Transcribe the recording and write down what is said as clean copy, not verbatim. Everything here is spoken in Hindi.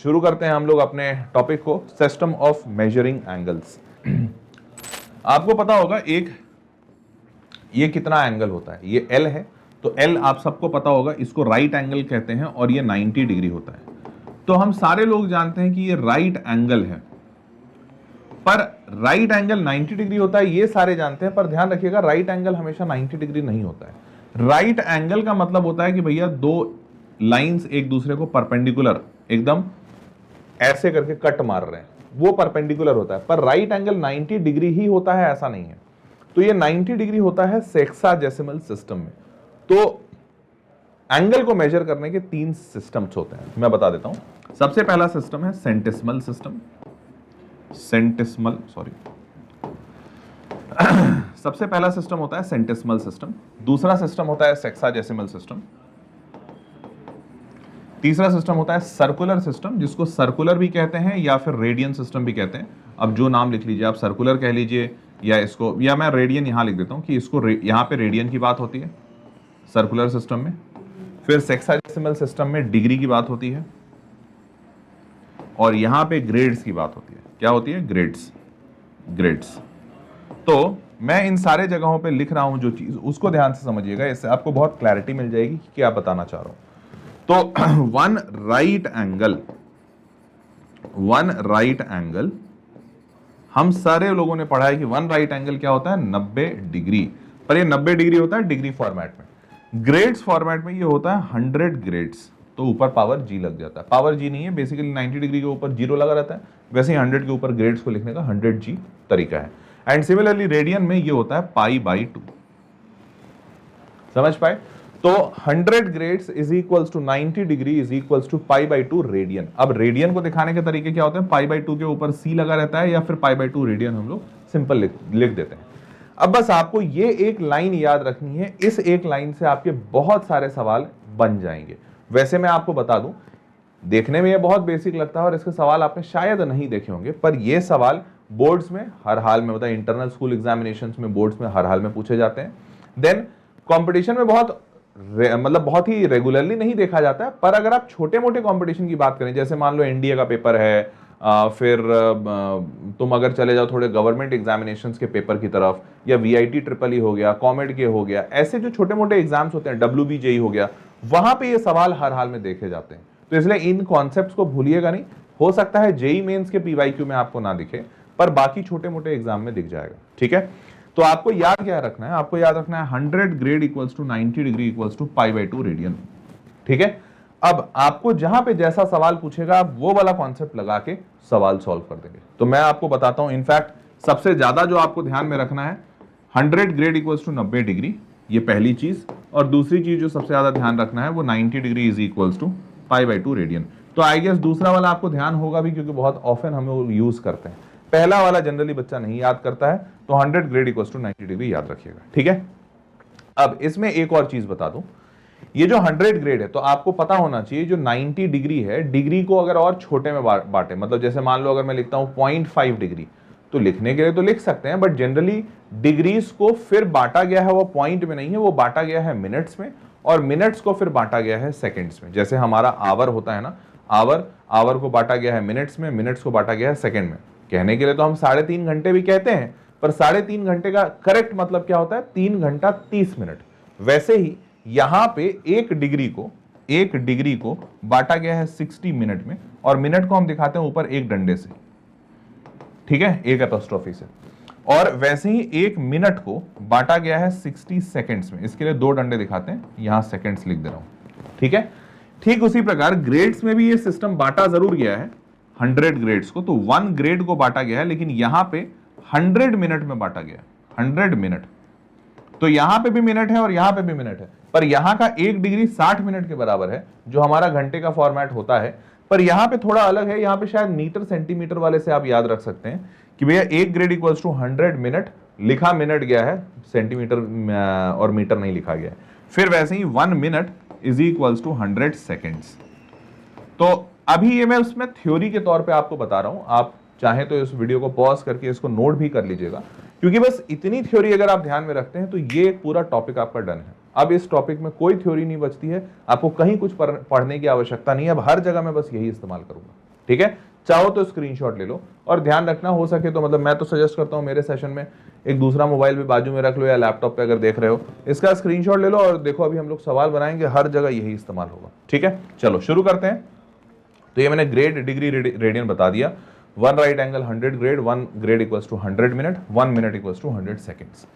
शुरू करते हैं हम लोग अपने टॉपिक को, सिस्टम ऑफ मेजरिंग एंगल्स। आपको पता होगा ये कितना एंगल होता है, ये L है, तो L आप सबको पता होगा, इसको राइट एंगल कहते हैं और ये 90 डिग्री होता है। तो हम सारे लोग जानते हैं कि ये राइट एंगल है, पर राइट एंगल 90 डिग्री होता है, ये सारे जानते हैं, पर ध्यान रखिएगा राइट एंगल हमेशा 90 डिग्री नहीं होता है। राइट एंगल का मतलब होता है कि भैया दो लाइंस एक दूसरे को परपेंडिकुलर एकदम ऐसे करके कट मार रहे हैं, वो परपेंडिकुलर होता है, पर राइट एंगल 90 डिग्री ही होता है ऐसा नहीं है। तो ये 90 डिग्री होता है सेक्साडेसिमल सिस्टम में। तो एंगल को मेजर करने के 3 सिस्टम्स होते हैं, मैं बता देता हूं। सबसे पहला सिस्टम है सेंटिसिमल सिस्टम, सबसे पहला सिस्टम होता है सेंटिसिमल सिस्टम। दूसरा सिस्टम होता है सेक्साडेसिमल सिस्टम। तीसरा सिस्टम होता है सर्कुलर सिस्टम, जिसको सर्कुलर भी कहते हैं या फिर रेडियन सिस्टम भी कहते हैं। अब जो नाम लिख लीजिए, आप सर्कुलर कह लीजिए या इसको, या मैं रेडियन यहां लिख देता हूं कि इसको यहां पे रेडियन की बात होती है सर्कुलर सिस्टम में। फिर सेक्साडेसिमल सिस्टम में डिग्री की बात होती है और यहां पे ग्रेड्स की बात होती है। क्या होती है? ग्रेड्स। तो मैं इन सारे जगहों पे लिख रहा हूं जो चीज, उसको ध्यान से समझिएगा, इससे आपको बहुत क्लैरिटी मिल जाएगी कि क्या बताना चाह रहा हूं। तो वन राइट एंगल, हम सारे लोगों ने पढ़ा है कि वन राइट एंगल क्या होता है? 90 डिग्री। पर ये 90 डिग्री होता है डिग्री फॉर्मेट में। ग्रेड्स फॉर्मेट में ये होता है 100 ग्रेड्स, तो ऊपर पावर जी लग जाता है। पावर जी नहीं है, बेसिकली 90 डिग्री के ऊपर 0 लगा रहता है, वैसे ही 100 के ऊपर ग्रेड्स को लिखने का 100 जी तरीका है। एंड सिमिलरली रेडियन में ये होता है π/2। समझ पाए? तो 100 grades is equals to 90 degree is equals to π/2 radian. अब रेडियन को दिखाने के तरीके क्या होते हैं? π/2 के ऊपर c लगा रहता है या फिर π/2 रेडियन हम लोग सिंपल लिख देते हैं। अब बस आपको ये एक लाइन याद रखनी है, इस एक लाइन से आपके बहुत सारे सवाल बन जाएंगे। वैसे मैं आपको बता दूं, देखने में ये बहुत बेसिक लगता है और इसके सवाल आपने शायद नहीं देखे होंगे, पर ये सवाल बोर्ड्स में हर हाल में, मतलब इंटरनल स्कूल एग्जामिनेशंस में, बोर्ड्स में हर हाल में पूछे जाते हैं। देन कंपटीशन में बहुत ही रेगुलरली नहीं देखा जाता है, पर अगर आप छोटे मोटे कंपटीशन की बात करें, जैसे मान लो एनडीए का पेपर है, फिर तुम अगर चले जाओ थोड़े गवर्नमेंट एग्जामिनेशंस के पेपर की तरफ, या वीआईटी ट्रिपल ई हो गया, कॉमेड के हो गया, ऐसे जो छोटे मोटे एग्जाम्स होते हैं, WBJE हो गया, वहां पे ये सवाल हर हाल में देखे जाते हैं। तो इसलिए इन कॉन्सेप्ट्स को भूलिएगा नहीं। हो सकता है जेई मेंस के पीवाईक्यू में आपको ना दिखे, पर बाकी छोटे मोटे एग्जाम में दिख जाएगा। ठीक है, तो आपको याद क्या रखना है? आपको याद रखना है 100 grade equals to 90 degree equals to π/2 radian. ठीक है, अब आपको जहां पे जैसा सवाल पूछेगा आप वो वाला कॉन्सेप्ट लगा के सवाल सॉल्व कर देंगे। तो मैं आपको बताता हूं, इनफैक्ट सबसे ज्यादा जो आपको ध्यान में रखना है 100 ग्रेड इक्वल्स टू 90 डिग्री, ये पहली चीज। और दूसरी चीज जो सबसे ज्यादा ध्यान रखना है वो 90 degree is equals to π/2 radian. तो आई गेस दूसरा वाला आपको ध्यान होगा भी, क्योंकि बहुत ऑफन हम लोग यूज करते हैं। पहला वाला जनरली बच्चा नहीं याद करता है, तो 100 ग्रेड इक्वल्स टू 90 डिग्री याद रखिएगा। ठीक है, अब इसमें एक और चीज बता दूं, ये जो 100 ग्रेड है, तो आपको पता होना चाहिए जो 90 डिग्री है, डिग्री को अगर और छोटे में बांटे, मतलब जैसे मान लो अगर मैं लिखता हूं 0.5 डिग्री, तो लिखने के लिए तो लिख सकते हैं, बट जनरली डिग्रीज को फिर बांटा गया है वो पॉइंट में नहीं है, वो बांटा गया है मिनट्स में, और मिनट्स को फिर बांटा गया है सेकंड्स में। जैसे हमारा आवर होता है ना, आवर को बांटा गया है मिनट्स में, मिनट्स को बांटा गया है सेकंड में। कहने के लिए तो हम 3.5 घंटे भी कहते हैं, पर 3.5 घंटे का करेक्ट मतलब क्या होता है? 3 घंटा 30 मिनट। वैसे ही यहां पे एक डिग्री को बांटा गया है 60 मिनट में, और मिनट को हम दिखाते हैं ऊपर एक डंडे से, ठीक है, एक एपोस्ट्रोफी से। और वैसे ही एक मिनट को बांटा गया है 60 सेकंड्स में, इसके लिए 2 डंडे दिखाते हैं, यहां सेकंड्स लिख दे रहा हूं। ठीक है, ठीक उसी प्रकार ग्रेड्स में भी ये सिस्टम बांटा जरूर गया है 100 ग्रेड्स को, तो 1 ग्रेड को बांटा गया है, लेकिन यहां पे 100 मिनट में बांटा गया है, 100 मिनट। तो यहां पे भी मिनट है और यहां पे भी मिनट है, पर यहां का 1 डिग्री 60 मिनट के बराबर है, जो हमारा घंटे का फॉर्मेट होता है। पर यहां पे थोड़ा अलग है, यहां पे शायद मीटर सेंटीमीटर वाले से आप याद रख सकते हैं कि भैया 1 ग्रेड इक्वल्स टू 100 मिनट, लिखा मिनट गया है, सेंटीमीटर और मीटर नहीं लिखा गया है। फिर वैसे ही 1 minute is equals to 100 seconds. तो अभी ये मैं उसमें थ्योरी के तौर पे आपको बता रहा हूं, आप चाहे तो इस वीडियो को पॉज करके इसको नोट भी कर लीजिएगा, क्योंकि बस इतनी थ्योरी अगर आप ध्यान में रखते हैं तो ये पूरा टॉपिक आपका डन है। अब इस टॉपिक में कोई थ्योरी नहीं बचती है, आपको कहीं कुछ पढ़ने की आवश्यकता नहीं है, अब हर जगह मैं बस यही इस्तेमाल करूंगा। ठीक है, चाहो तो स्क्रीनशॉट ले लो और ध्यान रखना, हो सके तो मतलब मैं तो सजेस्ट करता हूं मेरे सेशन में एक दूसरा मोबाइल भी बाजू में रख लो या लैपटॉप पे अगर देख रहे हो, इसका स्क्रीनशॉट ले लो और देखो अभी हम लोग सवाल बनाएंगे, हर जगह यही इस्तेमाल होगा। ठीक है, चलो शुरू करते हैं। तो ये मैंने ग्रेड, डिग्री, रेडियन बता दिया। 1 right angle 100 grade, 1 grade equals to 100 minute, 1 minute equals to 100 seconds.